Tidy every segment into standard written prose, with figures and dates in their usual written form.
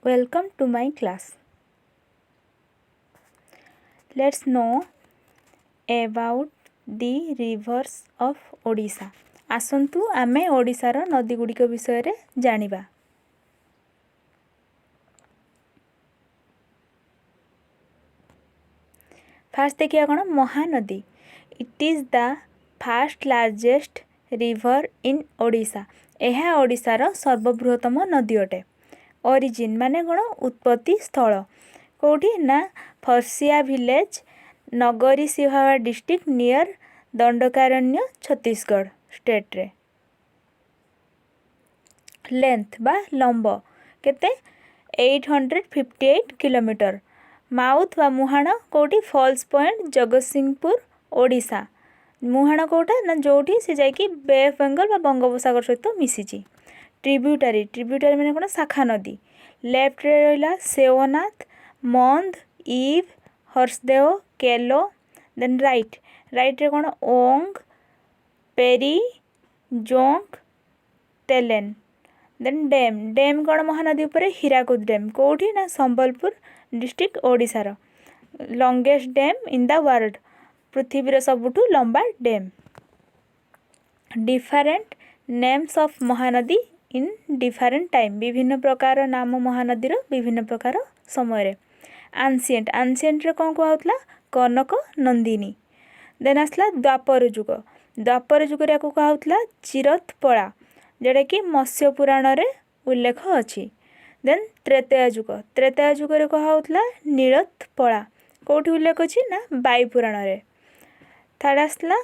Welcome to my class. Let's know about the rivers of Odisha. आसंतु आमे ओडिशार नदी गुड़िक विषय रे जानिबा. फास्ट देखिए कौन Mahanadi. It is the fast largest river in Odisha. यह ओडिशार सर्वबृहत्तम नदी अटे. ओरिजिन माने कौन उत्पत्ति स्थल कौटी ना फरसिया विलेज नगरी Sihawa district near Dandakaranya Chhattisgarh state रे. लेंथ बा लंब केते 858 किलोमीटर. माउथ बा मुहाण कौटी फॉल्स पॉइंट जगतसिंहपुर ओडिशा. मुहाण कौटा ना जोठी से जाकी बे ऑफ बेंगल बा बंगोपसागर सहित मिसिची. ट्रिब्यूटारी ट्रिब्यूटारी माने कोन शाखा नदी. लेफ्ट रे रहिला सेवनाथ मंद ईव हर्षदेव केलो. देन राइट राइट रे कोन ओंग पेरी जोंक तेलेन. देन डैम डैम कोन महानदी ऊपर हीराकुद डैम कोठी ना संबलपुर डिस्ट्रिक्ट ओडिशार. Longest dam in the world पृथ्वीर सबुठु लंबा dam. Different names of Mahanadi in different time. विभिन्न प्रकार नाम महानदीर विभिन्न प्रकार समय. आंसिएंट आंसिएंट रे कौन कहला कनक नंदिनी. देन आसला द्वापर जुग. द्वापर जुग रे को कहला चिरतपड़ा जोटा कि मत्स्य पुराण रे उल्लेख अछि. देन त्रेतया जुग. त्रेतया जुग रे कहला नीलतपड़ा कोठी उल्लेख अछि ना वायु पुराण रे. थर्ड आसला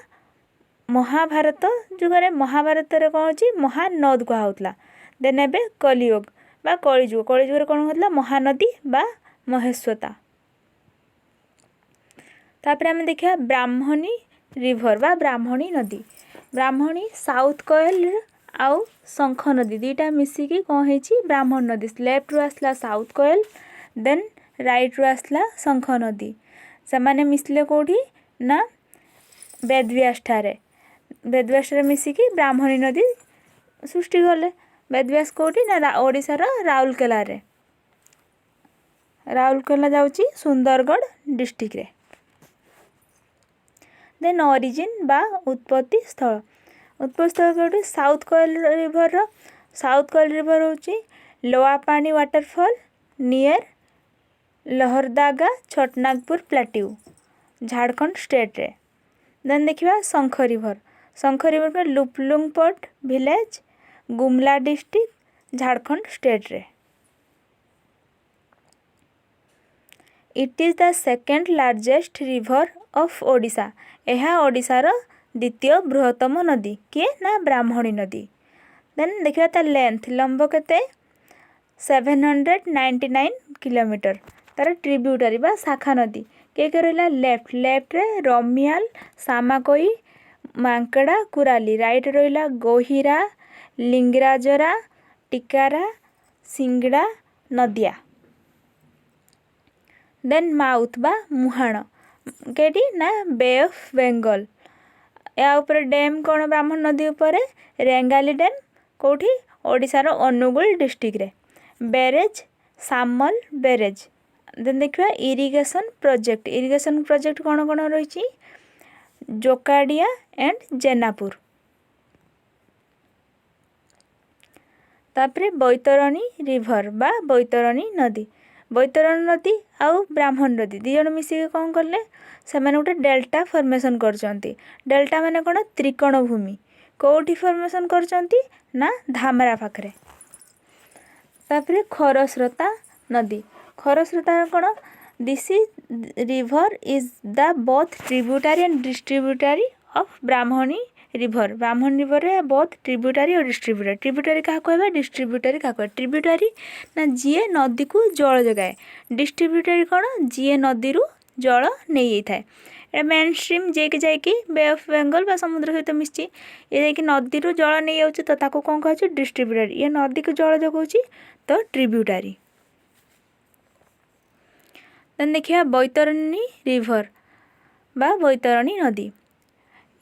महाभारत जुगरे. महाभारत रे कौन अछि महानद कहला. देन एबे कलियुग बा कलिजुग. कलिजुग रे कौन कहला महानदी बा महेश्वता. तापर आमे देखिया ब्राह्मणी रिवर बा ब्राह्मणी नदी. ब्राह्मणी साउथ कोयल आउ शंख नदी दीटा मिसिकी कौन हेची ब्राह्मण नदी. लेफ्ट रू आसला साउथ कोयल देन राइट रू आसला शंख नदी. सेमाने मिसले कोठी ना बेदव्यास ठारे. बेदव्यास रे मिसिकी ब्राह्मणी नदी सृष्टि गले. बेदव्यास कोठी ना ओडिशार राउरकेला रे. राउरकेला जाउची सुंदरगढ़ डिस्ट्रिक्ट रे. देन ओरिजिन बा उत्पत्ति स्थल. उत्पत्ति स्थल कोठी साउथ कोयल रिवर रो. साउथ कोयल रिवर होची लोआ पानी waterfall near Lohardaga Chotanagpur plateau Jharkhand state रे. देन देखिबा शंख रिवर. शंख रिवर पर Lupungpat village Gumla district Jharkhand state रे. It is the second largest river of Odisha. यह ओडिशार द्वितीय बृहत्तम नदी किए ना ब्राह्मणी नदी. देन देखिबा ता लेंथ लंब केते 799 किलोमीटर. तार ट्रिब्यूटरी बा शाखा नदी के रहला लेफ्ट लेफ्ट रे रमियाल सामाकोई मांकड़ा कुराली. राइट रहिला गोहिरा लिंगराजरा टिकारा सिंगड़ा नदिया. देन माउथ बा मुहाण केटी ना बे ऑफ बेंगल. या ऊपर डैम कौन ब्राह्मण नदी ऊपर रेंगाली डैम कोठी ओडिशार अनुगुल डिस्ट्रिक्ट रे. बेरेज सामल बेरेज. देन देखिबा इरिगेशन प्रोजेक्ट कौन कौन रही जोकाडिया एंड जेनापुर. तापरे बैतरणी रिवर बा बैतरणी नदी. बैतरणी नदी आउ ब्राह्मण नदी दी जण मिसिके कौन करले से माने गोटे डेल्टा फॉर्मेशन करचंती. डेल्टा माने कोन त्रिकोण भूमि कोठी फॉर्मेशन करचंती ना धामरा पाखरे. तापरे खरस्रोता नदी. खरस्रोता कोन this river is the both tributary and distributary of Brahmani river. Brahmani river रे बोथ ट्रिब्यूटरी और डिस्ट्रीब्यूटरी. ट्रिब्यूटरी क्या कहबा डिस्ट्रीब्यूटरी क्या कहबा. ट्रिब्यूटरी ना जीए नदी को जल जगाए. डिस्ट्रीब्यूटरी कौन जीए नदी रु जल नहीं थाए. ए मेन स्ट्रीम जेके जाइकी बे ऑफ बेंगल बा समुद्र सहित मिसची. ये जाइकी नदी रु जल नहीं आउची तो ताको कौन कहछि डिस्ट्रीब्यूटरी. ये नदी को जल जगाउची तो ट्रिब्यूटरी. देन देखिया बैतरणी रिवर बा बैतरणी नदी.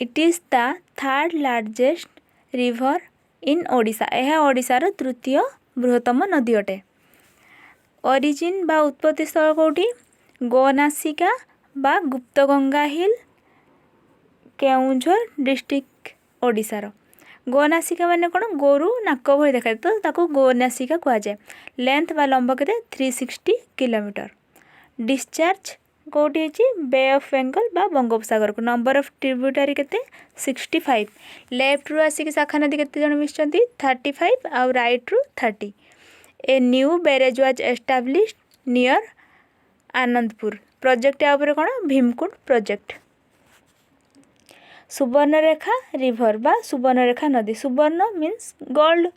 It is the third largest river in Odisha. यह ओडिशार तृतीय बृहत्तम नदी अटे. ऑरिजिन बा उत्पत्ति स्थल कौटी गोनासिका बा गुप्तगंगा हिल केउंझर डिस्ट्रिक्ट ओडिशार। गोनासिका माने कौन गोरु नाक भली देखा तो ताको गोनासिका कह जाए। लेंथ बा लंब के 360 किलोमीटर। डिस्चार्ज कौटी बे ऑफ बेंगल बा बंगोपसागर को। नंबर ऑफ ट्रिब्यूटरी के 65। लेफ्ट रु आसिक शाखा नदी केते जण मिसचंती 35 आउ राइट रु 30। A new barrage was established near Anandpur. Project या ऊपर कौन भीमकुंड प्रोजेक्ट। सुवर्णरेखा रिभर बा सुवर्णरेखा नदी। सुवर्ण मीन्स गोल्ड,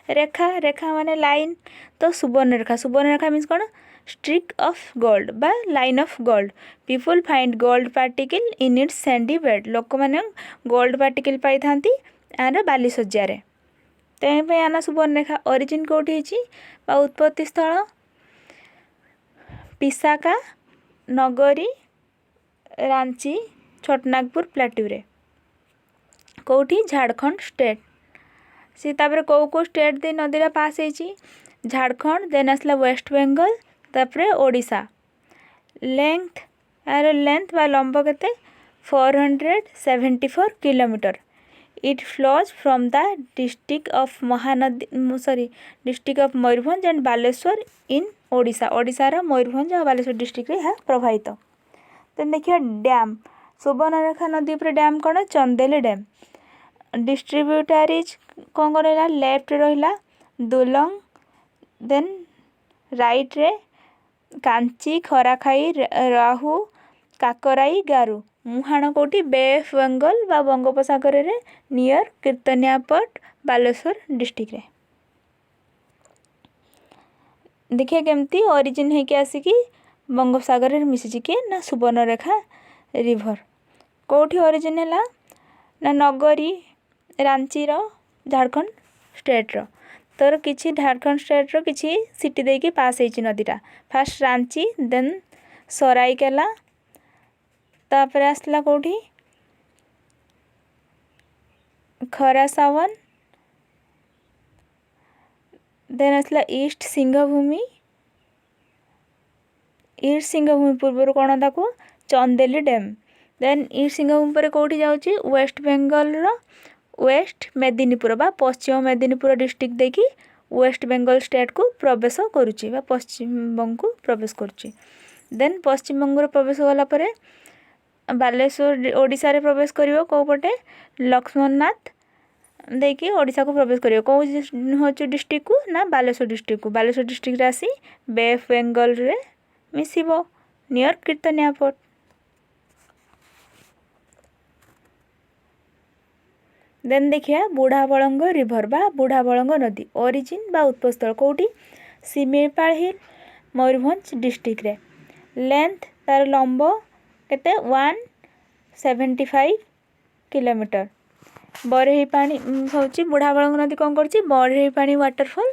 रेखा रेखा माने लाइन, तो सुवर्णरेखा सुवर्णरेखा मीन्स कौन स्ट्रिक ऑफ गोल्ड बा line of gold. People find gold particle in its Sandy bed. लोक मैंने गोल्ड पार्टिकल पाई थांती आर बाली सज्जारे, तेपाई आना सुवर्णरेखा। ओरिजिन कौटी होची बा उत्पत्ति स्थल पिसाका नगरी रांची छोटनागपुर प्लाट्यू रे। कौटी झारखंड स्टेट। सी तापर कौ स्टेट दे नदीरा पास होती झारखंड, देन आसला वेस्ट बेंगल, तापर ओडिशा। लेंथ यार लेंथ बा लंब के 474 किलोमीटर। It flows from the district of Mahanadi district of Mayurbhanj and Baleshwar in Odisha. ओडिशार मयूरभंज और बालेश्वर डिस्ट्रिक्ट रे प्रभावित। देन देखिए डैम सुवर्णरेखा नदी पर डैम कौन चंदेली डैम। डिस्ट्रीब्यूटरीज कौन कौन रहा लेफ्ट रहा दुलंग, देन राइट रे कांची खराखाई राहु काकराई गारू। मुहाण कौटी बे ऑफ बेंगल बा बंगोपसागर रे नियर कीर्तनियापट बालेश्वर डिस्ट्रिक्ट रे। देखिए केमती ओरिजिन है कि आसिकी बंगोपसागर रे मिसिची के ना सुवर्णरेखा रिभर। कौटी ओरिजिन है ना नगरी रांची रो झारखंड स्टेट रो। तर किछि झारखंड स्टेट रो किछि सिटी देकी पास होइछि नदीटा। फास्ट रांची, देन सराइकेला, तापर आसला कौटी खरासावन, देन आसला ईस्ट सिंहभूमि। ईस्ट सिंहभूमि पूर्व कौन ताको Chandil dam. Then east Singhbhum पर कौटी जाउछि वेस्ट बेंगल रो वेस्ट मेदिनीपुर बा पश्चिम मेदिनीपुर डिस्ट्रिक्ट देखी वेस्ट बेंगल स्टेट को प्रवेश करुच्ची बा पश्चिम बंग को प्रवेश करुच्ची। देन पश्चिम बंग प्रवेश गला परे बालेश्वर ओडिशा रे प्रवेश करिवो को पटे लक्ष्मणनाथ देखी ओडिशा को प्रवेश करिवो। को होची डिस्ट्रिक्ट को ना बालेश्वर डिस्ट्रिक्ट को। बालेश्वर डिस्ट्रिक्ट रे आसी बे ऑफ बेंगल रे मिसिबो नियर कीर्तनियापट। देन देखिए बुढ़ाबलंग रिभर बा बुढ़ाबलंग नदी। ओरिजिन बा उत्पत्ति कौटी सिमिलपाल हिल मयूरभंज डिस्ट्रिक्ट रे। लेंथ तार लंब केते 175 किलोमीटर। बरही पानी होची बुढ़ाबलंग नदी कौन करची बरही पानी वाटरफॉल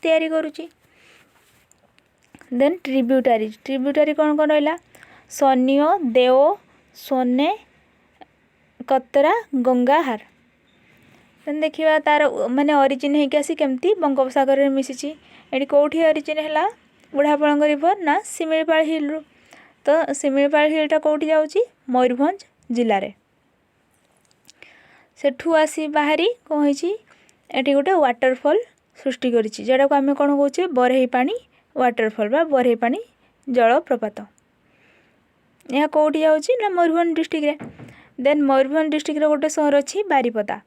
तैयारी करुची। देन ट्रिब्यूटरी कौन कौन रहा सनियो देओ सोने कतरा गंगाहार। देन देखिए तार माने ओरिजिन है कि आसी केमती बंगोपसागर रे मिसिची। एडी कोठी ओरिजिन हैला बुढ़ाबलंग रिभर ना सिमिलपाल हिल रू। तो सिमिलपाल हिलटा कोठी जाउची मयूरभंज जिल्ला रे। सेठू आसी बाहरी कौन होइची एठी गोटे वाटरफॉल सृष्टि करिची जेटा को आमे कोन कहूचे बरही पानी वाटरफॉल बा बरही पानी जलप्रपात। यह कोठी जाउची ना मयूरभंज डिस्ट्रिक्ट रे। देन मयूरभंज डिस्ट्रिक्ट रे गोटे शहर अछि बारीपदा।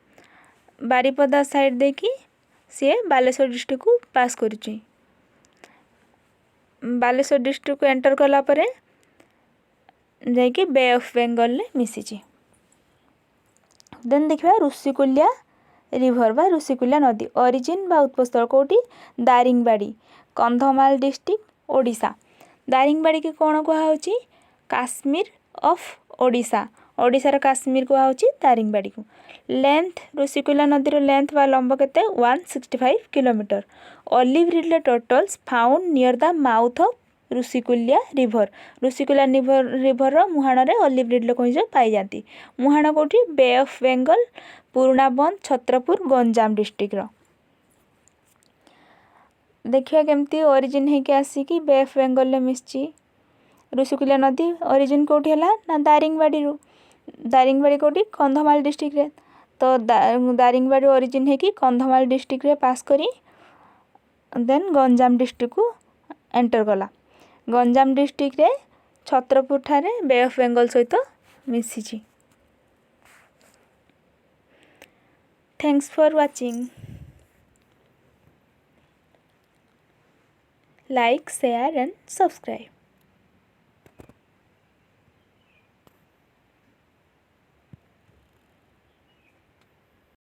बारीपदा साइड देखी सी बालेश्वर डिस्ट्रिक्ट को पास करुच्ची। बालेश्वर डिस्ट्रिक्ट को एंटर कला परे जाइए बे ऑफ बेंगल ले मिसिची। देन देखिए ऋषिकुल्या रिभर बा ऋषिकुल्या नदी। ओरिजिन बा उत्पत्ति कौटी दारिंगबाड़ी कंधमाल डिस्ट्रिक्ट ओडिशा। दारिंगबाड़ी के कौन कहुची काश्मीर ऑफ ओडिशा। ओडिशार काश्मीर कहुची दारिंगबाड़ी को। लेंथ ऋषिकुल्या नदीर लेंथ बा लंब केते 165 किलोमीटर। Olive ridley turtles found near the mouth of Rushikulya river. Rushikulya river मुहाण रे ऑलिव रिडले कहीं पाई जाती। मुहाण कौटी bay of Bengal Puranabandha Chhatrapur Ganjam district रो। देखिए केमती ओरिजिन होके आसिकी बे ऑफ बेंगल मिसी। ऋषिकुल्य नदी ओरिजिन कौटी है ना दारिंगबाड़ी। दारिंगबाड़ी कौटी कंधमाल डिस्ट्रिक्ट रे। तो दारिंगबाड़ी ओरिजिन है कि कंधमाल डिस्ट्रिक्ट रे पास करी देन गंजाम डिस्ट्रिक्ट को एंटर कला। गंजाम डिस्ट्रिक्ट रे छत्रपुर ठारे बे ऑफ बेंगल सहित मिसी। Thanks for watching. Like share and subscribe.